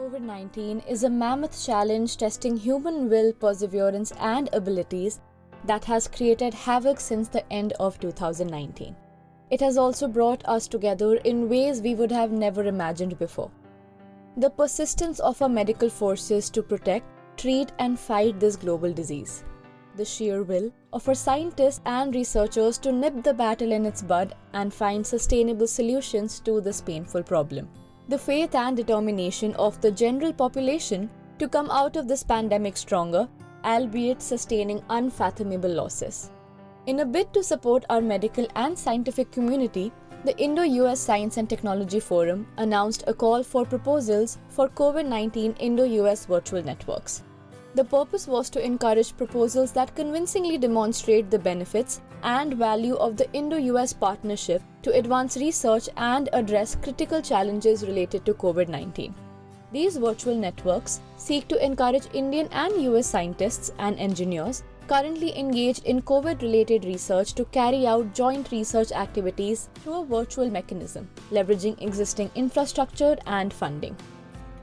COVID-19 is a mammoth challenge testing human will, perseverance, and abilities that has created havoc since the end of 2019. It has also brought us together in ways we would have never imagined before. The persistence of our medical forces to protect, treat, and fight this global disease. The sheer will of our scientists and researchers to nip the battle in its bud and find sustainable solutions to this painful problem. The faith and determination of the general population to come out of this pandemic stronger, albeit sustaining unfathomable losses. In a bid to support our medical and scientific community, the Indo-US Science and Technology Forum announced a call for proposals for COVID-19 Indo-US virtual networks. The purpose was to encourage proposals that convincingly demonstrate the benefits and value of the Indo-US partnership to advance research and address critical challenges related to COVID-19. These virtual networks seek to encourage Indian and US scientists and engineers currently engaged in COVID-related research to carry out joint research activities through a virtual mechanism, leveraging existing infrastructure and funding.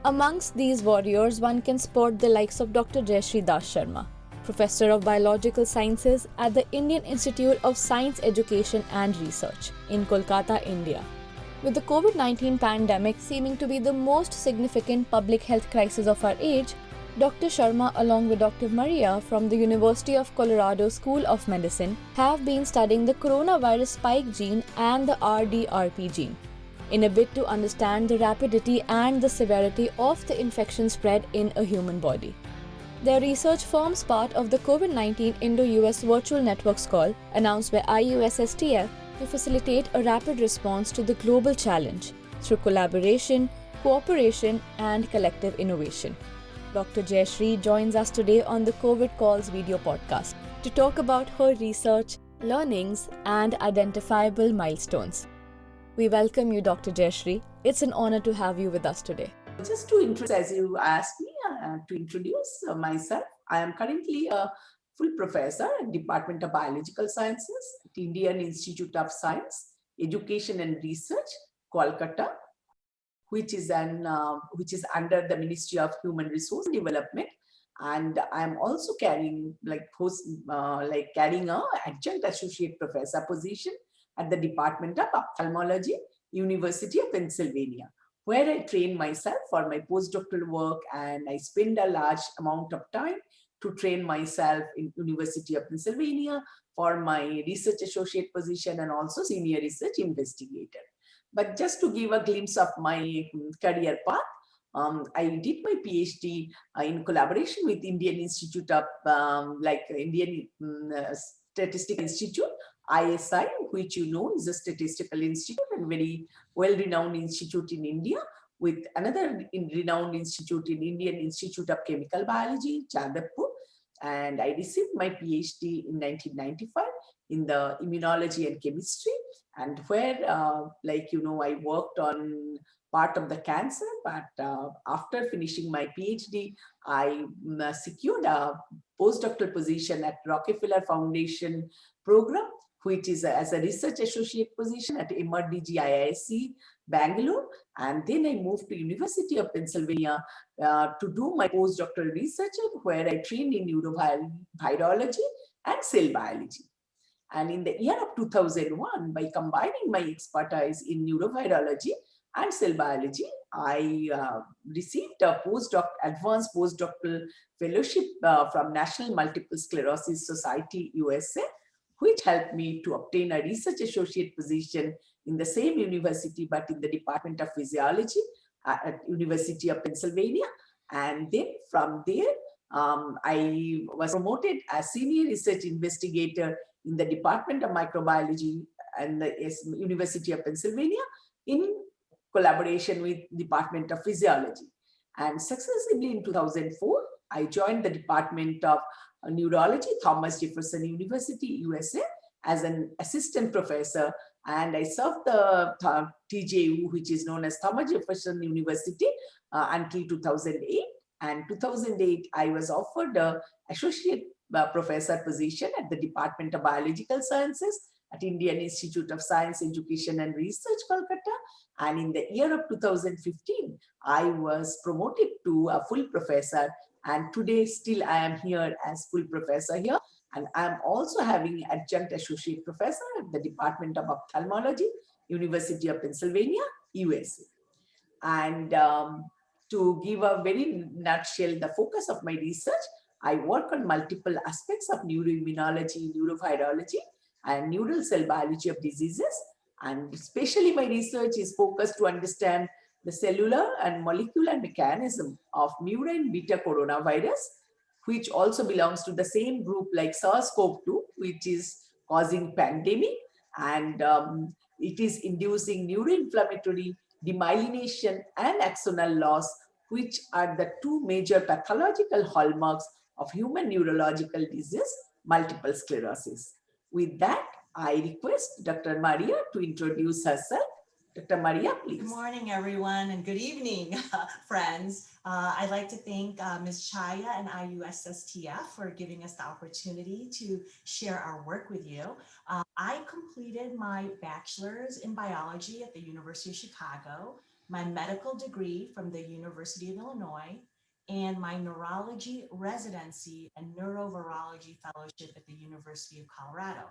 Amongst these warriors, one can spot the likes of Dr. Jayasri Das Sarma, Professor of Biological Sciences at the Indian Institute of Science Education and Research in Kolkata, India. With the COVID-19 pandemic seeming to be the most significant public health crisis of our age, Dr. Sharma along with Dr. Maria from the University of Colorado School of Medicine have been studying the coronavirus spike gene and the RDRP gene, in a bid to understand the rapidity and the severity of the infection spread in a human body. Their research forms part of the COVID-19 Indo-US Virtual Networks call announced by IUSSTF to facilitate a rapid response to the global challenge through collaboration, cooperation, and collective innovation. Dr. Jayasri joins us today on the COVID Calls video podcast to talk about her research, learnings, and identifiable milestones. We welcome you, Dr. Jayasri. It's an honor to have you with us today. Just to introduce, as you asked me to introduce myself, I am currently a full professor at Department of Biological Sciences at Indian Institute of Science, Education and Research, Kolkata, which is under the Ministry of Human Resource Development. And I am also carrying carrying a adjunct associate professor position at the Department of Ophthalmology, University of Pennsylvania, where I train myself for my postdoctoral work, and I spend a large amount of time to train myself in University of Pennsylvania for my research associate position and also senior research investigator. But just to give a glimpse of my career path, I did my PhD in collaboration with Indian Institute of Indian Statistical Institute, ISI, which you know is a statistical institute and very well-renowned institute in India, with another renowned institute in Indian Institute of Chemical Biology, Jadavpur. And I received my PhD in 1995 in the immunology and chemistry, and where, I worked on part of the cancer, but after finishing my PhD, I secured a postdoctoral position at Rockefeller Foundation program, which is as a research associate position at MRDG IISc, Bangalore. And then I moved to University of Pennsylvania to do my postdoctoral research, where I trained in neurovirology and cell biology. And in the year of 2001, by combining my expertise in neurovirology and cell biology, I received a advanced postdoctoral fellowship from National Multiple Sclerosis Society, USA, which helped me to obtain a research associate position in the same university, but in the Department of Physiology at University of Pennsylvania. And then from there, I was promoted as senior research investigator in the Department of Microbiology and the University of Pennsylvania in collaboration with Department of Physiology. And successively in 2004, I joined the Department of Neurology, Thomas Jefferson University, USA, as an assistant professor, and I served the TJU, which is known as Thomas Jefferson University, until 2008. And 2008, I was offered an associate professor position at the Department of Biological Sciences at Indian Institute of Science, Education and Research, Kolkata. And in the year of 2015, I was promoted to a full professor. And today, still, I am here as full professor here. And I'm also having adjunct associate professor at the Department of Ophthalmology, University of Pennsylvania, USA. And to give a very nutshell, the focus of my research, I work on multiple aspects of neuroimmunology, neurovirology, and neural cell biology of diseases. And especially my research is focused to understand the cellular and molecular mechanism of murine beta coronavirus, which also belongs to the same group like SARS-CoV-2, which is causing pandemic, and it is inducing neuroinflammatory demyelination and axonal loss, which are the two major pathological hallmarks of human neurological disease, multiple sclerosis. With that, I request Dr. Maria to introduce herself. Dr. Maria, please. Good morning, everyone, and good evening, friends. I'd like to thank Ms. Chaya and IUSSTF for giving us the opportunity to share our work with you. I completed my bachelor's in biology at the University of Chicago, my medical degree from the University of Illinois, and my neurology residency and neurovirology fellowship at the University of Colorado.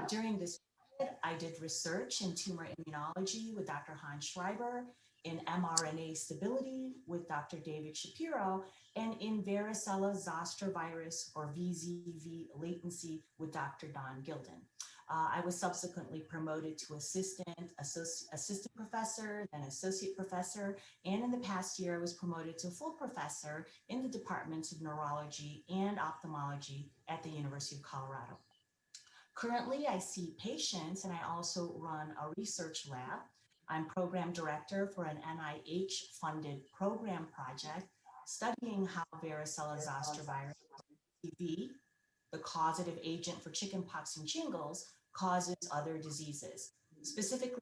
During this period, I did research in tumor immunology with Dr. Hans Schreiber, in mRNA stability with Dr. David Shapiro, and in varicella zoster virus or VZV latency with Dr. Don Gilden. I was subsequently promoted to assistant professor, then associate professor, and in the past year I was promoted to full professor in the departments of neurology and ophthalmology at the University of Colorado. Currently, I see patients and I also run a research lab. I'm program director for an NIH-funded program project studying how varicella zoster virus, VZV, the causative agent for chickenpox and shingles, causes other diseases. Specifically,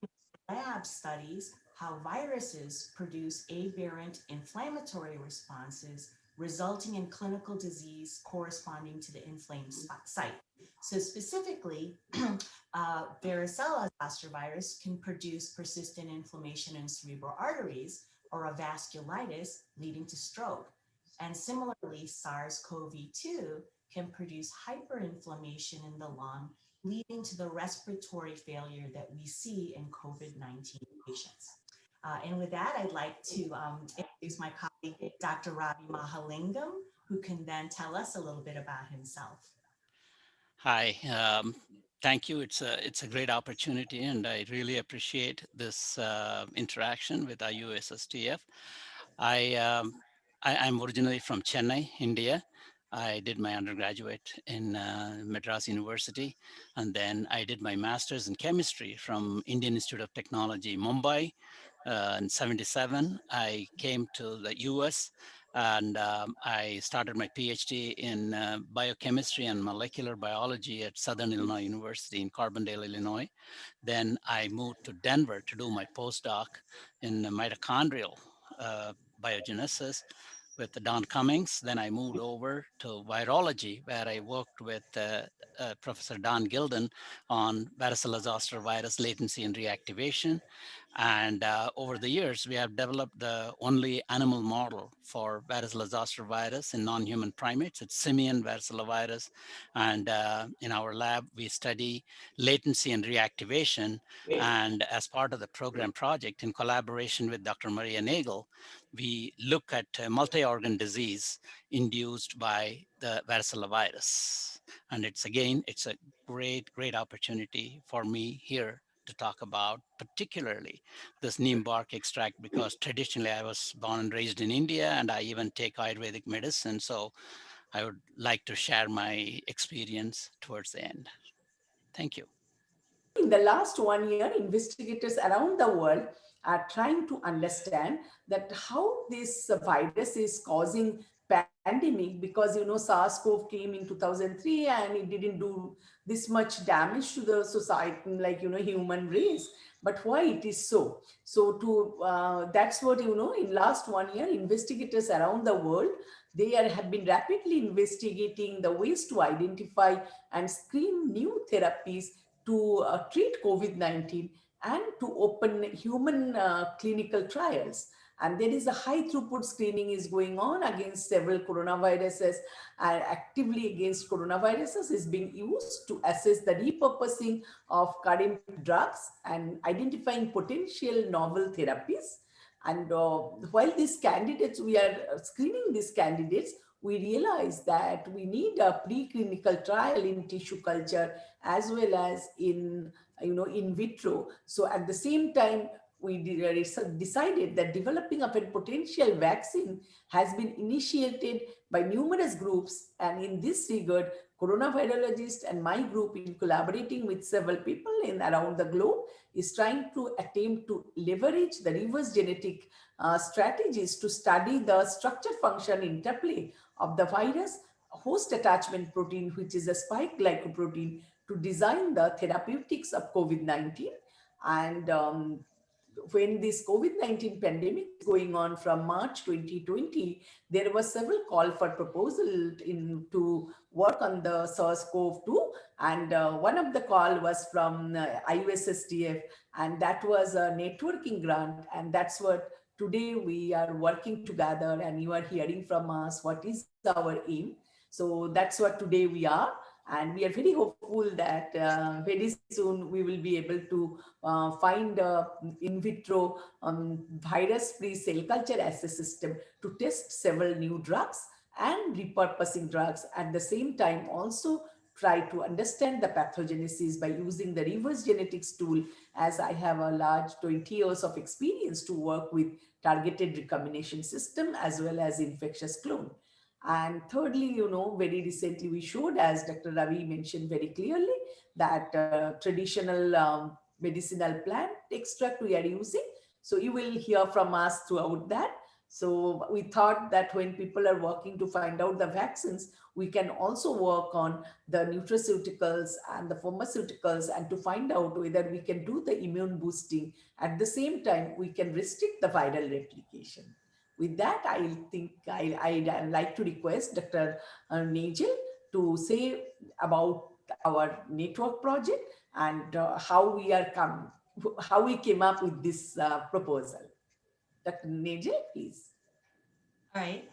the lab studies how viruses produce aberrant inflammatory responses, resulting in clinical disease corresponding to the inflamed site. So specifically, varicella zoster virus can produce persistent inflammation in cerebral arteries or a vasculitis leading to stroke. And similarly, SARS-CoV-2 can produce hyperinflammation in the lung, leading to the respiratory failure that we see in COVID-19 patients. And with that, I'd like to introduce my colleague, Dr. Ravi Mahalingam, who can then tell us a little bit about himself. Hi, thank you. It's a great opportunity, and I really appreciate this interaction with IUSSTF. I'm originally from Chennai, India. I did my undergraduate in Madras University, and then I did my master's in chemistry from Indian Institute of Technology, Mumbai. In '77, I came to the US and I started my PhD in biochemistry and molecular biology at Southern Illinois University in Carbondale, Illinois. Then I moved to Denver to do my postdoc in mitochondrial biogenesis with Don Cummings. Then I moved over to virology, where I worked with Professor Don Gilden on varicella zoster virus latency and reactivation. And over the years, we have developed the only animal model for varicella zoster virus in non-human primates. It's simian varicella virus. And in our lab, we study latency and reactivation. And as part of the program project, in collaboration with Dr. Maria Nagel, we look at multi-organ disease induced by the varicella virus. And it's a great opportunity for me here to talk about particularly this neem bark extract, because traditionally I was born and raised in India and I even take Ayurvedic medicine. So I would like to share my experience towards the end. Thank you. In the last 1 year, investigators around the world are trying to understand that how this virus is causing pandemic, because SARS-CoV came in 2003 and it didn't do this much damage to the society, like human race. But why it is so? So that's what in last 1 year, investigators around the world, have been rapidly investigating the ways to identify and screen new therapies to treat COVID-19 and to open human clinical trials. And there is a high throughput screening is going on against several coronaviruses, and actively against coronaviruses is being used to assess the repurposing of current drugs and identifying potential novel therapies. And while these candidates, we are screening these candidates, we realize that we need a preclinical trial in tissue culture as well as in, in vitro. So at the same time, we decided that developing of a potential vaccine has been initiated by numerous groups. And in this regard, coronavirologist and my group, in collaborating with several people in around the globe, is trying to attempt to leverage the reverse genetic strategies to study the structure function interplay of the virus host attachment protein, which is a spike glycoprotein, to design the therapeutics of COVID-19. And when this COVID-19 pandemic is going on from March 2020, there was several call for proposal to work on the SARS-CoV-2. And one of the call was from IUSSTF, and that was a networking grant. And that's what today we are working together, and you are hearing from us what is our aim. So that's what today we are. And we are very hopeful that very soon we will be able to find a in vitro virus-free cell culture assay system to test several new drugs and repurposing drugs. At the same time, also try to understand the pathogenesis by using the reverse genetics tool, as I have a large 20 years of experience to work with targeted recombination system as well as infectious clone. And thirdly, very recently we showed, as Dr. Ravi mentioned very clearly, that traditional medicinal plant extract we are using. So you will hear from us throughout that. So we thought that when people are working to find out the vaccines, we can also work on the nutraceuticals and the pharmaceuticals, and to find out whether we can do the immune boosting. At the same time, we can restrict the viral replication. With that, I think I'd like to request Dr. Nagel to say about our network project and how we came up with this proposal. Dr. Nagel, please. All right.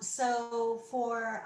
So for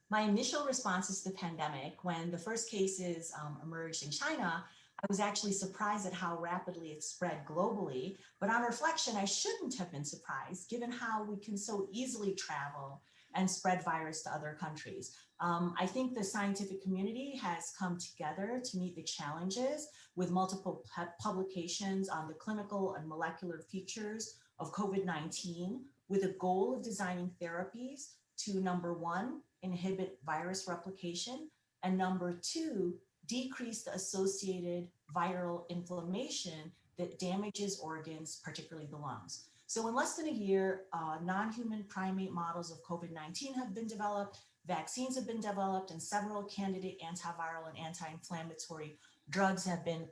my initial responses to the pandemic, when the first cases emerged in China, I was actually surprised at how rapidly it spread globally. But on reflection, I shouldn't have been surprised, given how we can so easily travel and spread virus to other countries. I think the scientific community has come together to meet the challenges with multiple publications on the clinical and molecular features of COVID-19, with a goal of designing therapies to, number one, inhibit virus replication, and number two, decrease the associated viral inflammation that damages organs, particularly the lungs. So in less than a year, non-human primate models of COVID-19 have been developed, vaccines have been developed, and several candidate antiviral and anti-inflammatory drugs have been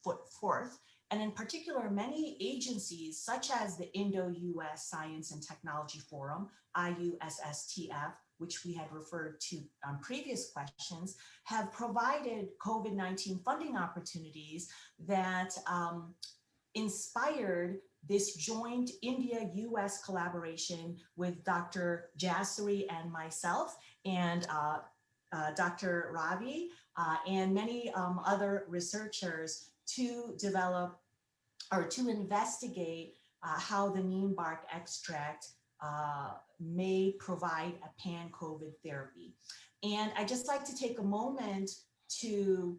put forth. And in particular, many agencies, such as the Indo-US Science and Technology Forum, IUSSTF, which we had referred to on previous questions, have provided COVID-19 funding opportunities that inspired this joint India-US collaboration with Dr. Jayasri and myself, and Dr. Ravi, and many other researchers to develop or to investigate how the neem bark extract may provide a pan-COVID therapy. And I'd just like to take a moment to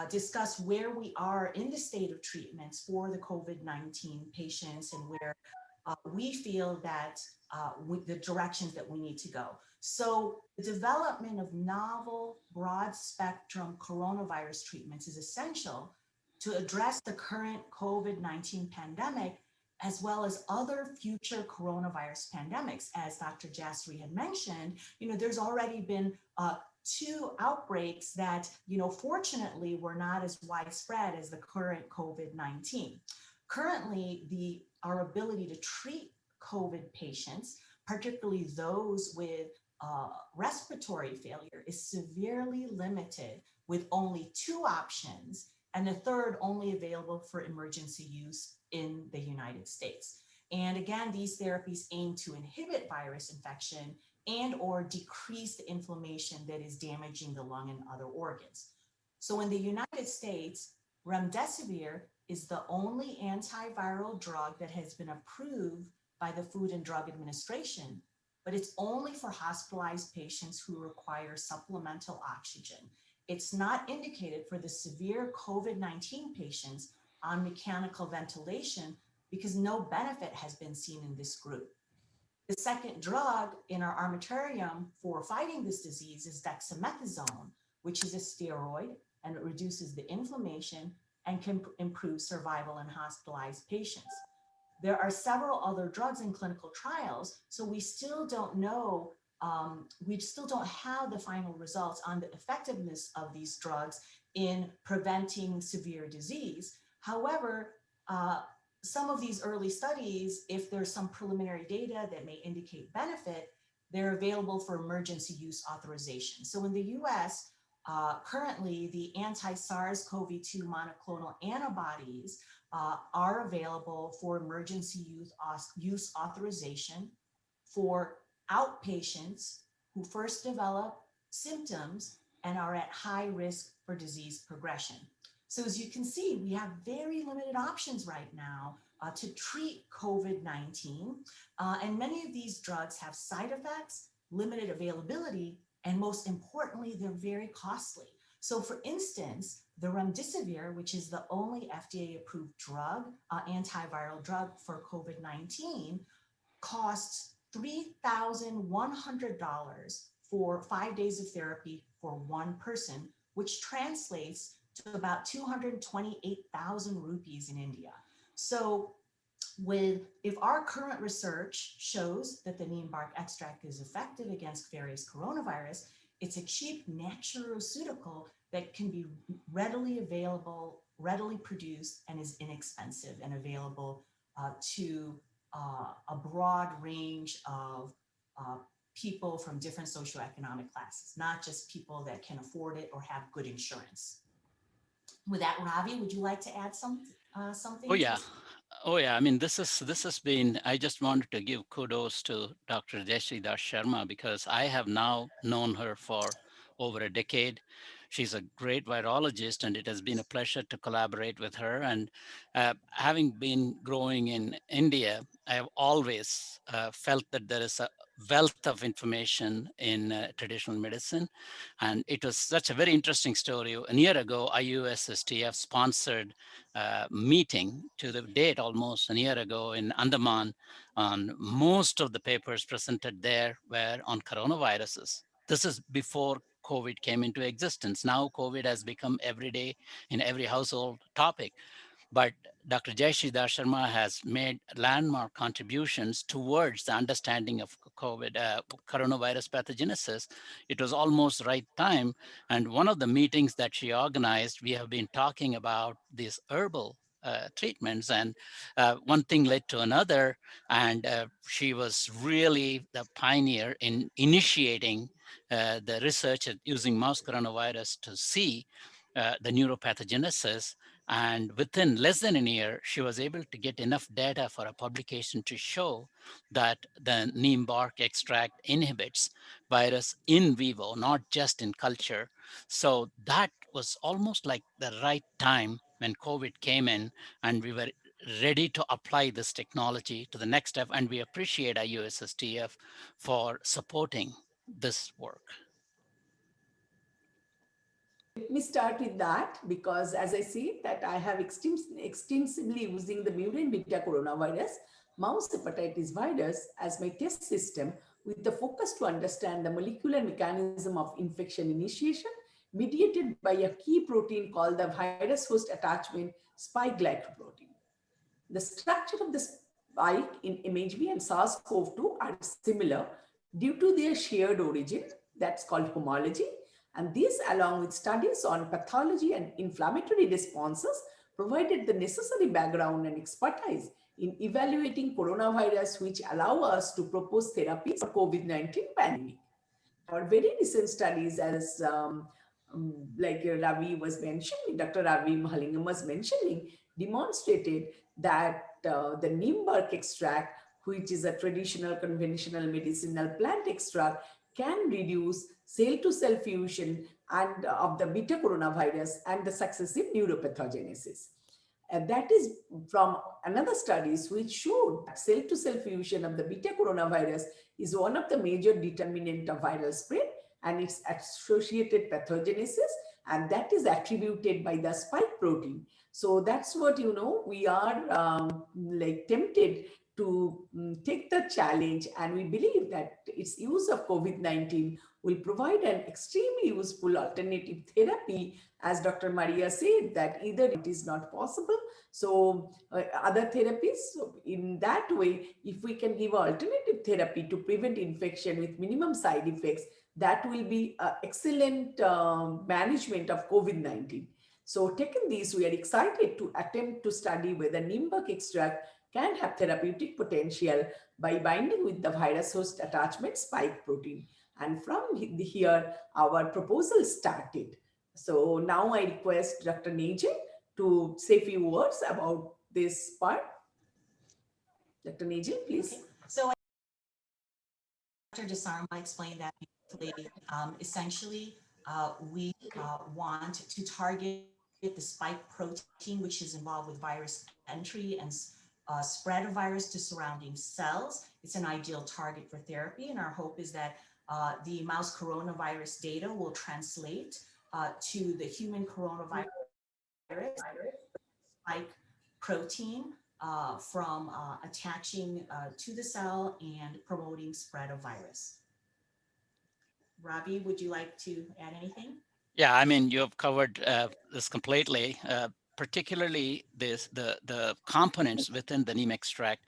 discuss where we are in the state of treatments for the COVID-19 patients, and where we feel that with the directions that we need to go. So the development of novel broad spectrum coronavirus treatments is essential to address the current COVID-19 pandemic, as well as other future coronavirus pandemics. As Dr. Jayasri had mentioned, there's already been 2 outbreaks that, fortunately were not as widespread as the current COVID-19. Currently, our ability to treat COVID patients, particularly those with respiratory failure, is severely limited with only 2 options, and the third only available for emergency use in the United States. And again, these therapies aim to inhibit virus infection and or decrease the inflammation that is damaging the lung and other organs. So in the United States, remdesivir is the only antiviral drug that has been approved by the Food and Drug Administration, but it's only for hospitalized patients who require supplemental oxygen. It's not indicated for the severe COVID-19 patients on mechanical ventilation because no benefit has been seen in this group. The second drug in our armamentarium for fighting this disease is dexamethasone, which is a steroid, and it reduces the inflammation and can improve survival in hospitalized patients. There are several other drugs in clinical trials, so we still don't know, we still don't have the final results on the effectiveness of these drugs in preventing severe disease. However, some of these early studies, if there's some preliminary data that may indicate benefit, they're available for emergency use authorization. So in the US, currently the anti-SARS-CoV-2 monoclonal antibodies are available for emergency use authorization for outpatients who first develop symptoms and are at high risk for disease progression. So as you can see, we have very limited options right now to treat COVID-19. And many of these drugs have side effects, limited availability, and most importantly, they're very costly. So for instance, the remdesivir, which is the only FDA-approved drug, antiviral drug for COVID-19, costs $3,100 for 5 days of therapy for one person, which translates to about 228,000 rupees in India. So if our current research shows that the neem bark extract is effective against various coronavirus, it's a cheap naturoceuticals that can be readily available, readily produced, and is inexpensive and available to a broad range of people from different socioeconomic classes, not just people that can afford it or have good insurance. With that, Ravi, would you like to add something? Oh yeah. Oh yeah, I mean, this has been, I just wanted to give kudos to Dr. Jayasri Das Sarma because I have now known her for over a decade. She's a great virologist, and it has been a pleasure to collaborate with her. And having been growing in India, I have always felt that there is a wealth of information in traditional medicine. And it was such a very interesting story. A year ago, IUSSTF sponsored meeting to the date almost a year ago in Andaman. On most of the papers presented there were on coronaviruses. This is before COVID came into existence. Now COVID has become every day in every household topic. But Dr. Jayasri Das Sarma has made landmark contributions towards the understanding of coronavirus pathogenesis. It was almost right time. And one of the meetings that she organized, we have been talking about these herbal treatments, and one thing led to another. And she was really the pioneer in initiating the research using mouse coronavirus to see the neuropathogenesis. And within less than a year, she was able to get enough data for a publication to show that the neem bark extract inhibits virus in vivo, not just in culture. So that was almost like the right time when COVID came in, and we were ready to apply this technology to the next step. And we appreciate IUSSTF for supporting this work. Let me start with that because, as I see that I have extensively using the mutant beta coronavirus, mouse hepatitis virus as my test system with the focus to understand the molecular mechanism of infection initiation mediated by a key protein called the virus host attachment spike glycoprotein. The structure of the spike in MHB and SARS-CoV-2 are similar due to their shared origin, that's called homology. And this, along with studies on pathology and inflammatory responses, provided the necessary background and expertise in evaluating coronavirus, which allow us to propose therapies for COVID-19 pandemic. Our very recent studies, as like Ravi was mentioning, Dr. Ravi Mahalingam was mentioning, demonstrated that the neem bark extract, which is a traditional conventional medicinal plant extract, can reduce cell-to-cell fusion and of the beta coronavirus and the successive neuropathogenesis. And that is from another studies which showed cell-to-cell fusion of the beta coronavirus is one of the major determinant of viral spread and its associated pathogenesis, and that is attributed by the spike protein. So that's what, we are like tempted to take the challenge, and we believe that its use of COVID-19 will provide an extremely useful alternative therapy. As Dr. Maria said, that either it is not possible, so other therapies. So in that way, if we can give alternative therapy to prevent infection with minimum side effects, that will be excellent management of COVID-19. So taken this, we are excited to attempt to study whether neem bark extract can have therapeutic potential by binding with the virus host attachment spike protein. And from here, our proposal started. So now I request Dr. Nagel to say a few words about this part. Dr. Nagel, please. Okay. So Dr. Das Sarma explained that beautifully. Essentially, we want to target the spike protein, which is involved with virus entry and spread of virus to surrounding cells. It's an ideal target for therapy, and our hope is that the mouse coronavirus data will translate to the human coronavirus spike protein from attaching to the cell and promoting spread of virus. Ravi, would you like to add anything? Yeah, I mean, you have covered this completely, particularly the components within the neem extract.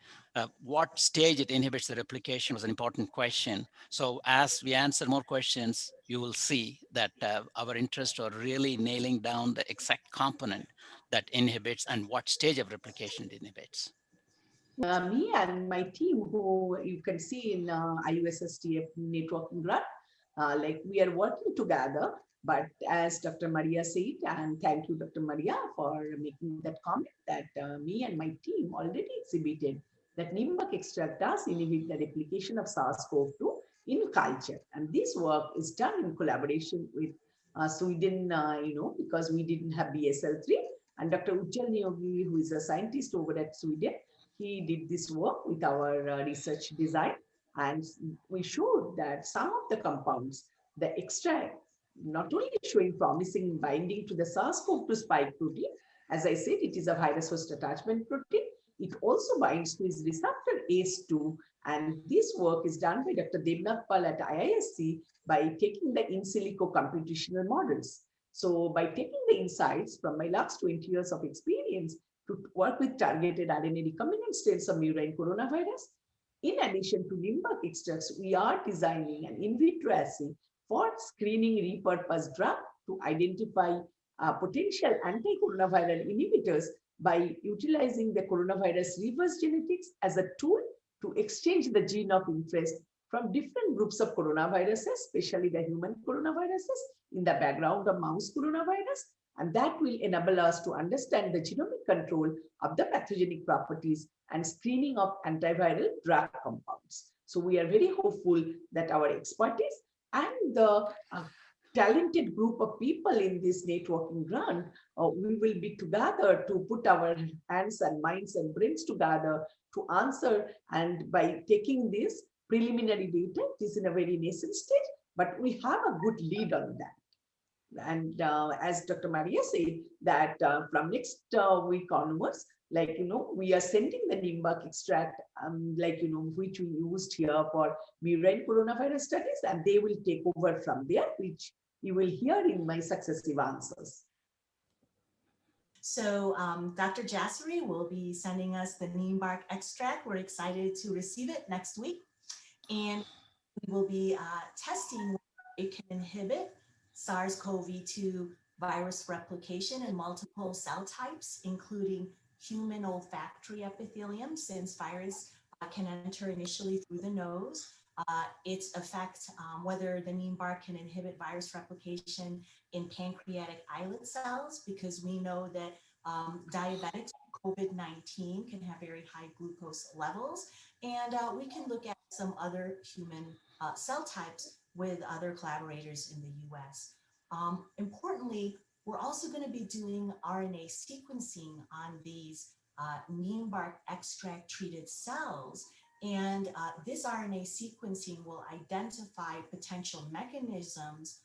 What stage it inhibits the replication was an important question. So as we answer more questions, you will see that our interest are really nailing down the exact component that inhibits and what stage of replication it inhibits. Me and my team, who you can see in IUSSTF networking run, like we are working together. But as Dr. Maria said, and thank you, Dr. Maria, for making that comment, that me and my team already exhibited that neem bark extract does inhibit the replication of SARS-CoV-2 in culture. And this work is done in collaboration with Sweden, because we didn't have BSL-3. And Dr. Ujjal Neogi, who is a scientist over at Sweden, he did this work with our research design, and we showed that some of the compounds, the extract, not only showing promising binding to the SARS-CoV-2 spike protein, as I said, it is a virus host attachment protein. It also binds to its receptor ACE2, and this work is done by Dr. Devnath Pal at IISc by taking the in silico computational models. So by taking the insights from my last 20 years of experience, to work with targeted RNA recombinant strains of murine coronavirus. In addition to neem bark extracts, we are designing an in vitro assay for screening repurposed drug to identify potential anti-coronaviral inhibitors by utilizing the coronavirus reverse genetics as a tool to exchange the gene of interest from different groups of coronaviruses, especially the human coronaviruses, in the background of mouse coronavirus. And that will enable us to understand the genomic control of the pathogenic properties and screening of antiviral drug compounds. So we are very hopeful that our expertise and the talented group of people in this networking grant, we will be together to put our hands and minds and brains together to answer. And by taking this preliminary data, it is in a very nascent stage, but we have a good lead on that. And as Dr. Maria said, that from next week onwards, we are sending the neem bark extract, which we used here for murine coronavirus studies, and they will take over from there, which you will hear in my successive answers. So Dr. Jayasri will be sending us the neem bark extract. We're excited to receive it next week. And we will be testing it can inhibit SARS-CoV-2 virus replication in multiple cell types, including human olfactory epithelium, since virus can enter initially through the nose, its effect, whether the neem bark can inhibit virus replication in pancreatic islet cells, because we know that diabetics with COVID-19 can have very high glucose levels. And we can look at some other human cell types with other collaborators in the US. Importantly, we're also going to be doing RNA sequencing on these neem bark extract treated cells. And this RNA sequencing will identify potential mechanisms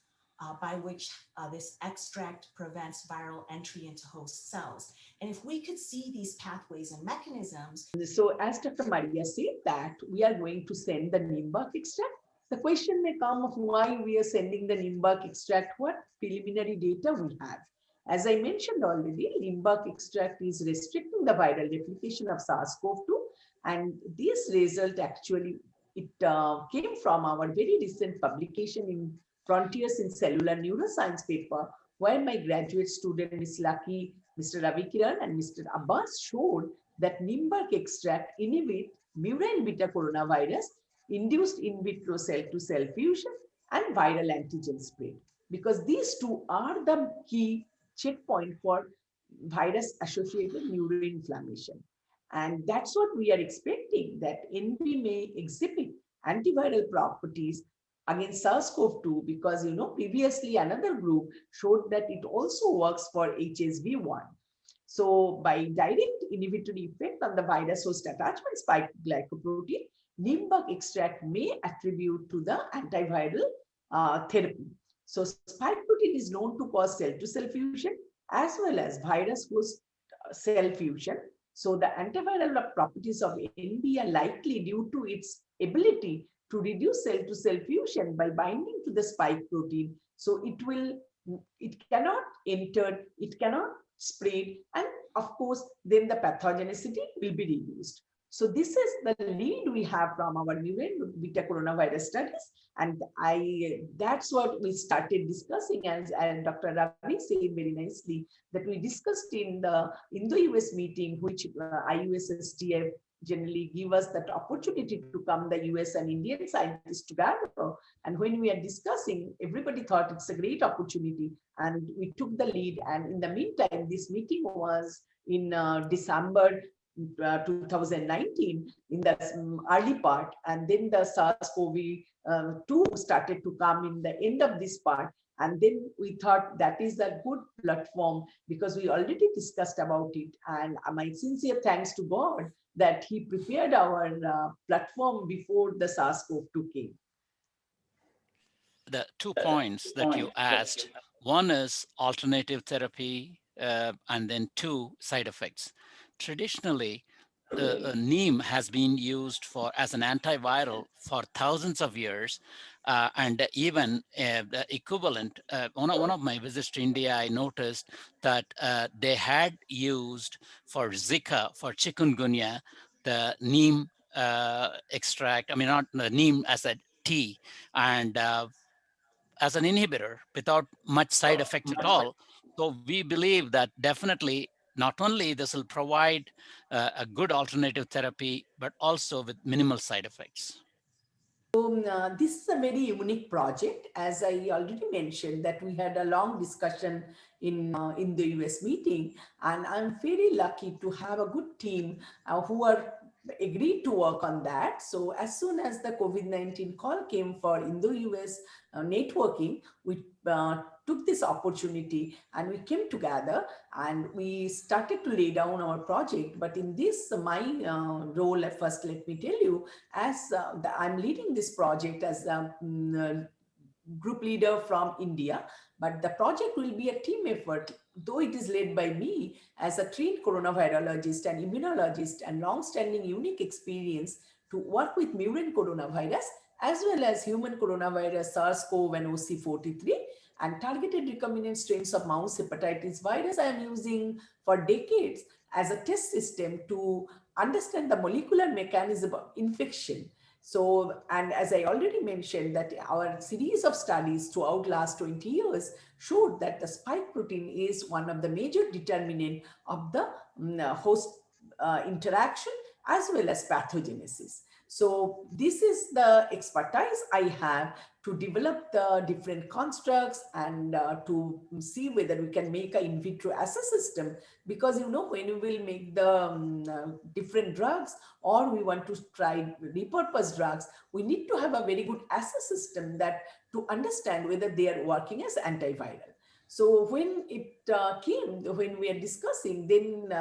by which this extract prevents viral entry into host cells. And if we could see these pathways and mechanisms. So as Dr. Maria said that we are going to send the neem bark extract, the question may come of why we are sending the neem bark extract, what preliminary data we have. As I mentioned already, neem bark extract is restricting the viral replication of SARS-CoV-2, and this result actually, it came from our very recent publication in Frontiers in Cellular Neuroscience paper, where my graduate student, Ms. Lucky, Mr. Ravi Kiran, and Mr. Abbas showed that neem bark extract inhibit murine beta coronavirus induced in vitro cell-to-cell fusion and viral antigen spread, because these two are the key checkpoint for virus-associated neuroinflammation. And that's what we are expecting, that NB may exhibit antiviral properties against SARS-CoV-2, because previously another group showed that it also works for HSV1. So by direct inhibitory effect on the virus host attachment spike glycoprotein, neem bark extract may attribute to the antiviral therapy. So spike protein is known to cause cell-to-cell fusion as well as virus host cell fusion. So the antiviral properties of NB are likely due to its ability to reduce cell-to-cell fusion by binding to the spike protein. So it cannot enter, it cannot spread, and of course, then the pathogenicity will be reduced. So this is the lead we have from our murine beta coronavirus studies, and that's what we started discussing, as Dr. Ravi said very nicely, that we discussed in the Indo-US meeting, which IUSSTF generally give us that opportunity to come, the US and Indian scientists together. And when we are discussing, everybody thought it's a great opportunity, and we took the lead. And in the meantime, this meeting was in December 2019 in the early part, and then the SARS-CoV-2 started to come in the end of this part. And then we thought that is a good platform, because we already discussed about it. And my sincere thanks to God that he prepared our platform before the SARS-CoV-2 came. The 2 points that you asked, one is alternative therapy, and then 2, side effects. Traditionally, neem has been used as an antiviral for thousands of years, and even the equivalent. One of my visits to India, I noticed that they had used for Zika, for chikungunya, the neem extract. I mean, not the neem as a tea, and as an inhibitor without much side effects at all. So we believe that definitely not only this will provide a good alternative therapy, but also with minimal side effects. This is a very unique project. As I already mentioned, that we had a long discussion in the US meeting, and I'm very lucky to have a good team who are agreed to work on that. So as soon as the COVID-19 call came for Indo-US networking, we took this opportunity and we came together and we started to lay down our project. But in this, my role, at first, let me tell you, as I'm leading this project as a group leader from India, but the project will be a team effort, though it is led by me as a trained coronavirologist and immunologist and long-standing unique experience to work with murine coronavirus as well as human coronavirus SARS-CoV and OC43 and targeted recombinant strains of mouse hepatitis virus. I am using for decades as a test system to understand the molecular mechanism of infection. So, and as I already mentioned, that our series of studies throughout last 20 years showed that the spike protein is one of the major determinant of the host interaction as well as pathogenesis. So this is the expertise I have to develop the different constructs and to see whether we can make a in vitro assay system, because when we will make the different drugs, or we want to try repurpose drugs, we need to have a very good assay system that to understand whether they are working as antiviral. So when it came, when we are discussing, then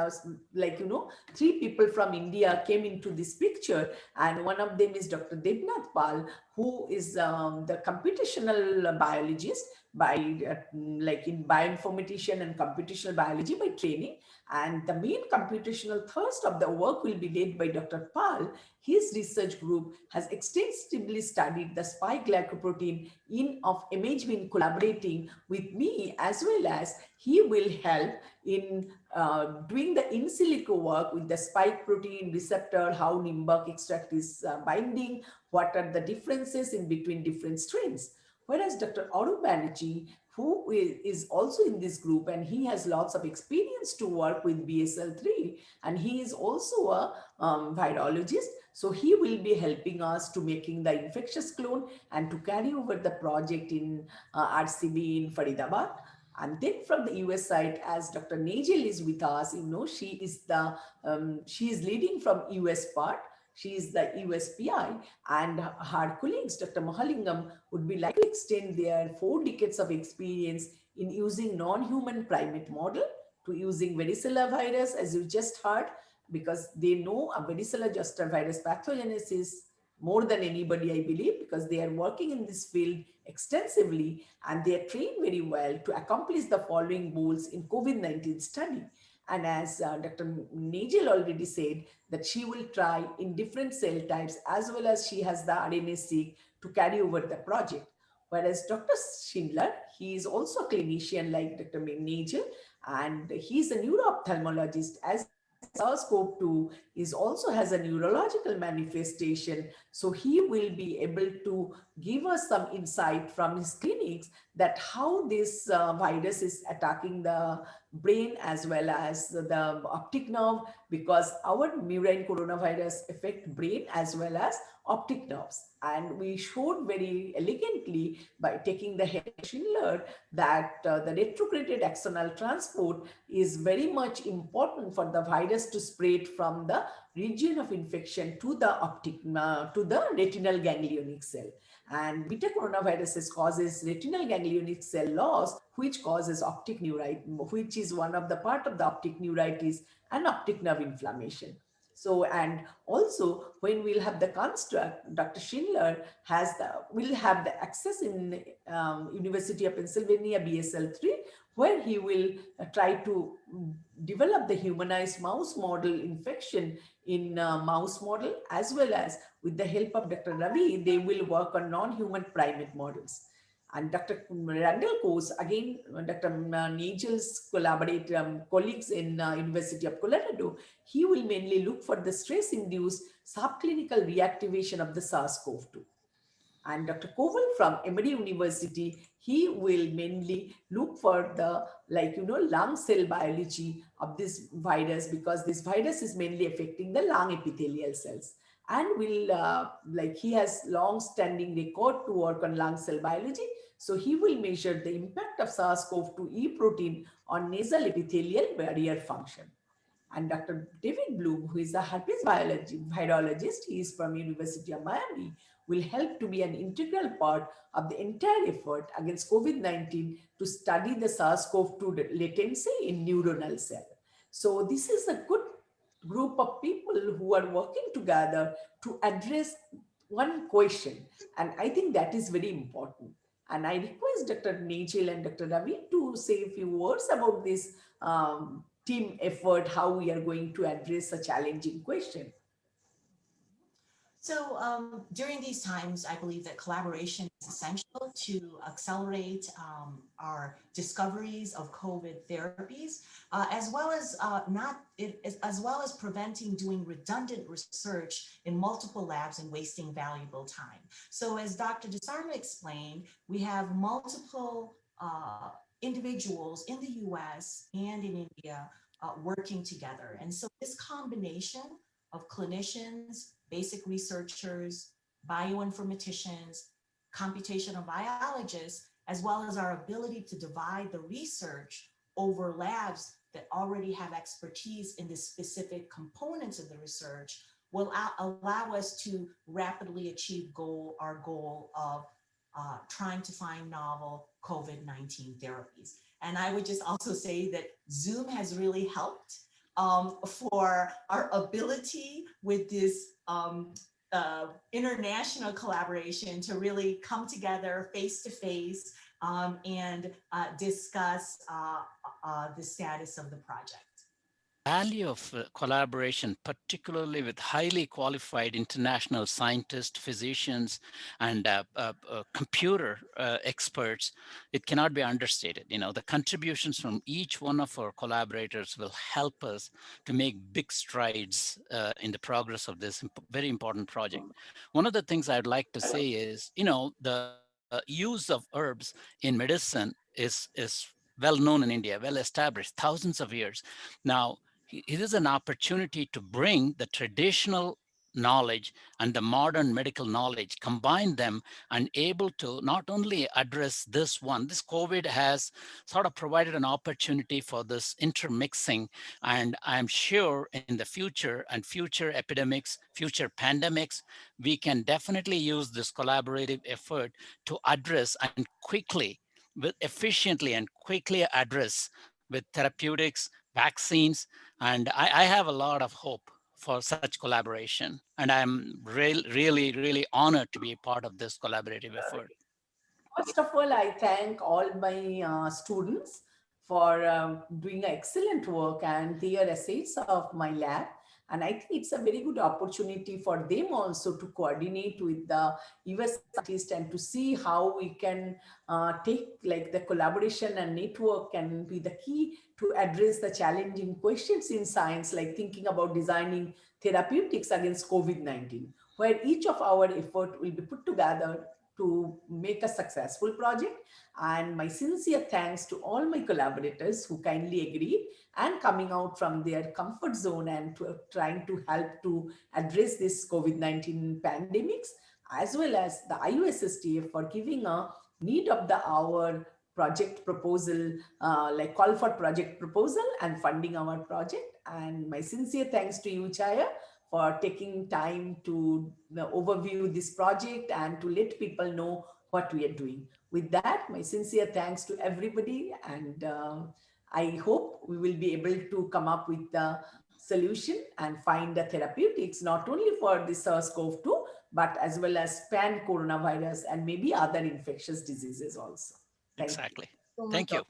three people from India came into this picture, and one of them is Dr. Devnath Pal, who is the computational biologist by in bioinformatician and computational biology by training. And the main computational thrust of the work will be led by Dr. Pal. His research group has extensively studied the spike glycoprotein in of MHB in collaborating with me, as well as he will help in doing the in silico work with the spike protein receptor, how Nimbuk extract is binding, what are the differences in between different strains. Whereas Dr. Arup Banerjee, who is also in this group, and he has lots of experience to work with BSL-3, and he is also a virologist. So he will be helping us to making the infectious clone and to carry over the project in RCB in Faridabad. And then from the US side, as Dr. Nagel is with us, she is leading from US part. She is the USPI, and her colleagues, Dr. Mahalingam, would be like to extend their 4 decades of experience in using non-human primate model to using varicella virus, as you just heard, because they know a varicella zoster virus pathogenesis more than anybody, I believe, because they are working in this field extensively and they are trained very well to accomplish the following goals in COVID-19 study. And as Dr. Nagel already said, that she will try in different cell types, as well as she has the RNA-seq to carry over the project. Whereas Dr. Schindler, he is also a clinician like Dr. Nagel, and he's a neuro-ophthalmologist, as SARS-CoV-2 is also has a neurological manifestation. So he will be able to give us some insight from his clinics that how this virus is attacking the brain as well as the optic nerve, because our murine coronavirus affect brain as well as optic nerves. And we showed very elegantly by taking the head Schindler that the retrograded axonal transport is very much important for the virus to spread from the region of infection to the to the retinal ganglionic cell. And beta coronaviruses causes retinal ganglionic cell loss, which causes optic neuritis, which is one of the part of the optic neuritis and optic nerve inflammation. So, and also when we'll have the construct, Dr. Schindler will have the access in University of Pennsylvania BSL-3, where he will try to develop the humanized mouse model infection in mouse model, as well as with the help of Dr. Ravi, they will work on non-human primate models. And Dr. Randall Coase, again, Dr. Nagel's colleagues in University of Colorado, he will mainly look for the stress-induced subclinical reactivation of the SARS-CoV-2. And Dr. Koval from Emory University, he will mainly look for the lung cell biology of this virus, because this virus is mainly affecting the lung epithelial cells. And will he has long-standing record to work on lung cell biology. So he will measure the impact of SARS-CoV-2 E protein on nasal epithelial barrier function. And Dr. David Bloom, who is a herpes virologist, he is from University of Miami, will help to be an integral part of the entire effort against COVID-19 to study the SARS-CoV-2 latency in neuronal cell. So this is a good group of people who are working together to address one question. And I think that is very important. And I request Dr. Nagel and Dr. Ravi to say a few words about this team effort, how we are going to address a challenging question. So during these times, I believe that collaboration is essential to accelerate our discoveries of COVID therapies, as well as preventing doing redundant research in multiple labs and wasting valuable time. So as Dr. Das Sarma explained, we have multiple individuals in the US and in India working together. And so this combination of clinicians, basic researchers, bioinformaticians, computational biologists, as well as our ability to divide the research over labs that already have expertise in the specific components of the research will allow us to rapidly achieve our goal of trying to find novel COVID-19 therapies. And I would just also say that Zoom has really helped for our ability with this international collaboration to really come together face to face and discuss the status of the project. Value of collaboration, particularly with highly qualified international scientists, physicians, and computer experts, it cannot be understated. You know, the contributions from each one of our collaborators will help us to make big strides in the progress of this very important project. One of the things I'd like to say is, you know, the use of herbs in medicine is well known in India, well established, thousands of years. Now, it is an opportunity to bring the traditional knowledge and the modern medical knowledge, combine them and able to not only address this COVID has sort of provided an opportunity for this intermixing. And I'm sure in the future and future epidemics, future pandemics, we can definitely use this collaborative effort to address and quickly, with efficiently and quickly address with therapeutics, vaccines, and I have a lot of hope for such collaboration. And I'm really honored to be a part of this collaborative effort. First of all, I thank all my students for doing excellent work and their essays of my lab. And I think it's a very good opportunity for them also to coordinate with the US scientists and to see how we can take like the collaboration and network can be the key to address the challenging questions in science, like thinking about designing therapeutics against COVID-19, where each of our effort will be put together to make a successful project. And my sincere thanks to all my collaborators who kindly agreed and coming out from their comfort zone and trying to help to address this COVID-19 pandemics, as well as the IUSSTF for giving a need of the hour project proposal, like call for project proposal and funding our project. And my sincere thanks to you, Chaya, for taking time to overview this project and to let people know what we are doing. With that, my sincere thanks to everybody, and I hope we will be able to come up with the solution and find the therapeutics not only for the SARS-CoV-2, but as well as pan coronavirus and maybe other infectious diseases also. Thank you. Exactly. So much, Thank you.